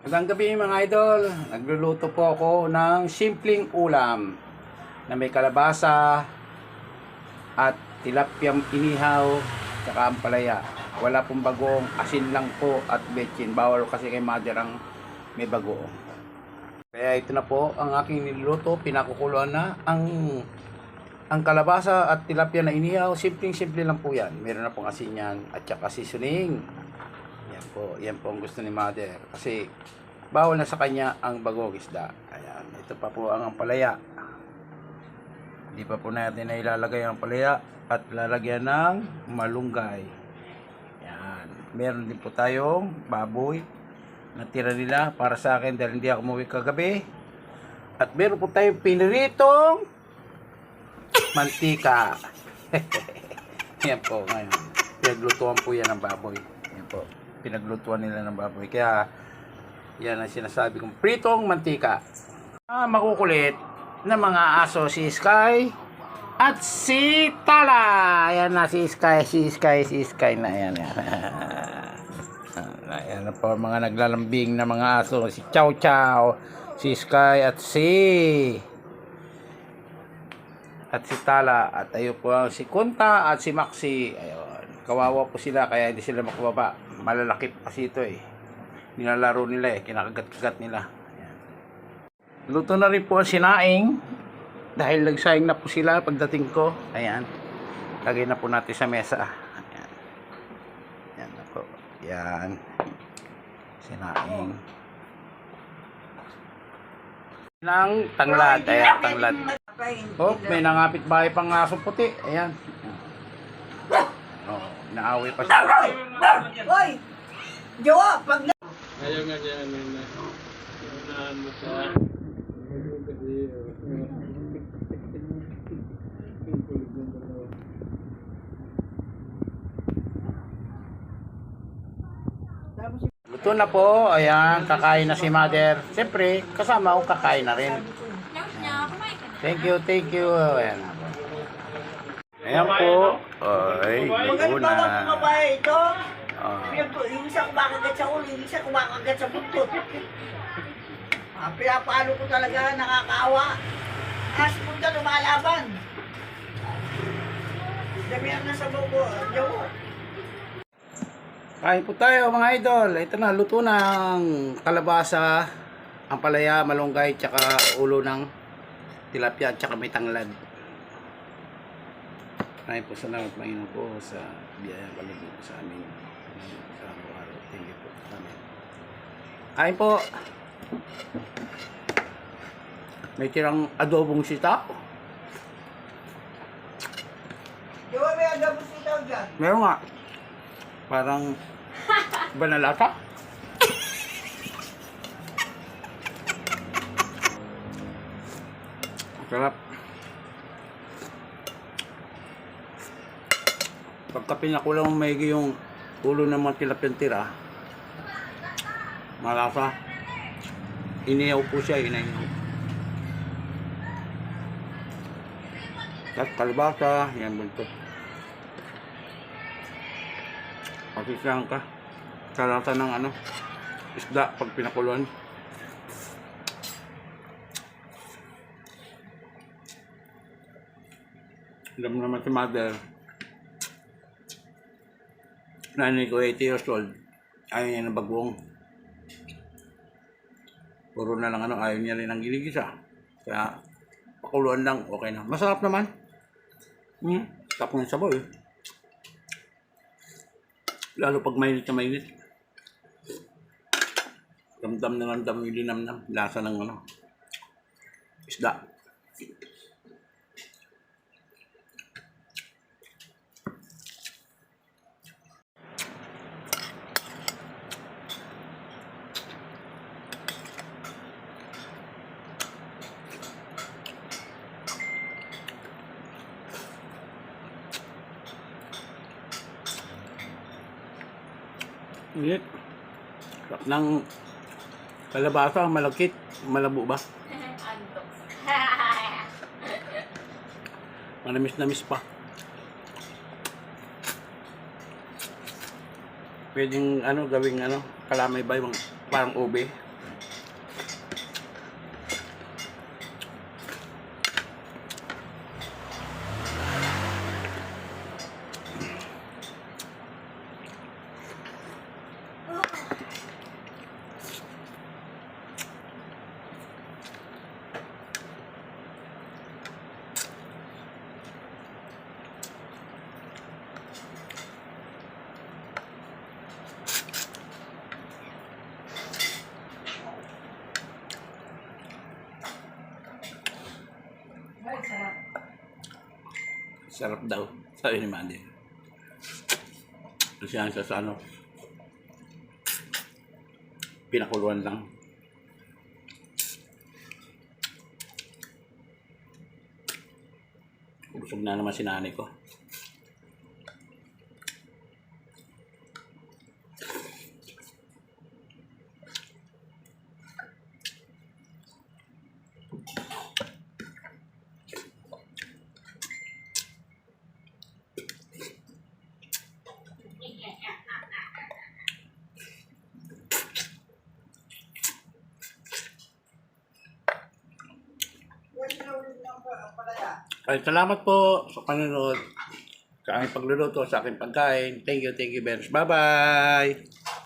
Magandang gabi mga idol. Nagluluto po ako ng simpleng ulam na may kalabasa at tilapyang inihaw tsaka ampalaya. Wala pong bagoong, asin lang po at betchin. Bawal kasi kay mother ang may bagoong. Kaya ito na po ang aking niluluto. Pinakukuluan na ang kalabasa at tilapia na inihaw. Simpleng-simple lang po yan. Meron na pong asin yan at tsaka seasoning. Yan po ang gusto ni mother. Kasi bawal na sa kanya ang bagong isda. Ayan, ito pa po ang ampalaya. Hindi pa po natin na ilalagay ang ampalaya at lalagyan ng malunggay. Ayan, meron din po tayong baboy na tira nila para sa akin dahil hindi ako umuwi kagabi. At meron po tayong piniritong mantika. Yan po ngayon. Pinaglutuan po yan ng baboy. Yan po. Pinaglutuan nila ng baboy. Kaya yan ang sinasabi kong pritong mantika. Makukulit na mga aso si Sky at si Tala. Ayan na si Sky na yan. Ayan na po mga naglalambing na mga aso. Si Chow Chow, si Sky at si Tala. At ayun po si Kunta at si Maxi. Ayun. Kawawa po sila kaya hindi sila makababa. Malalaki kasi ito eh. Nilalaro nila eh. Kinakagat-kagat nila. Ayan. Luto na rin po ang sinaing. Dahil nagsaing na po sila pagdating ko. Ayan. Lagay na po natin sa mesa. Ayan. Ayan na po. Ayan. Sinaing. Ng tanglad. Ayan, tanglad. Oh, may nangapit bahay pang asong puti. Ayan. Oh, naaway pa siya. Hoy! Jowa, pag na... Ayaw nga dyan, unahan mo siya. Luto na po. Ayan, kakain na si mother. Siyempre, kasama ako kakain na rin. Thank you. Ayan. Ayan po. Ay, luto Maganda ba na. mga babae ito? Oh. Yung isa kumakagat sa ulo, yung isa kumakagat sa buntot. Pinapalo ko talaga, nakakaawa. Punta lumalaban. Damihan na sa buko, Jowa. Kain po tayo mga idol. Ito na, luto ng kalabasa, ampalaya, malunggay, tsaka ulo ng tilapia, tsaka may tanglad. Kain po, salamat Panginoon po sa biyayang kalugod sa amin. Sa araw-araw. Thank you po. Amen. Kain po. May tirang adobong sitaw. Jowa, may agabos sitaw dyan. Meron nga. Parang banalata. Sarap. Pagka pinakulang maigi yung ulo ng mga tilapyang tira, malasa. Iniyaw po siya, inayaw. Tapos kalabasa, yan buntot. Pasisahan ka. Sarasa ng isda pag pinakuluan. Alam naman si mother. Nanay ko 80 years old. Ayaw niya ng bagong. Puro na lang ayaw niya rin ng ginigisa. Kaya pakuluan lang, okay na. Masarap naman. Tapos ng sabaw eh. Lalo pag mainit na mainit. Damdam na ramdam yung linamnam. Lasa ng isda. Init. Sarap ng kalabasa, malakit, malabo ba? Manamis-namis pa. Pwedeng gawing kalamay ba yung parang ube. Sarap daw. Sabi ni Mandy. Kasi yan sa ano. Pinakuluan lang. Busog na naman si nanay ko. Ay, salamat po sa panonood sa aking pagluluto, sa aking pagkain. Thank you very much. Bye-bye!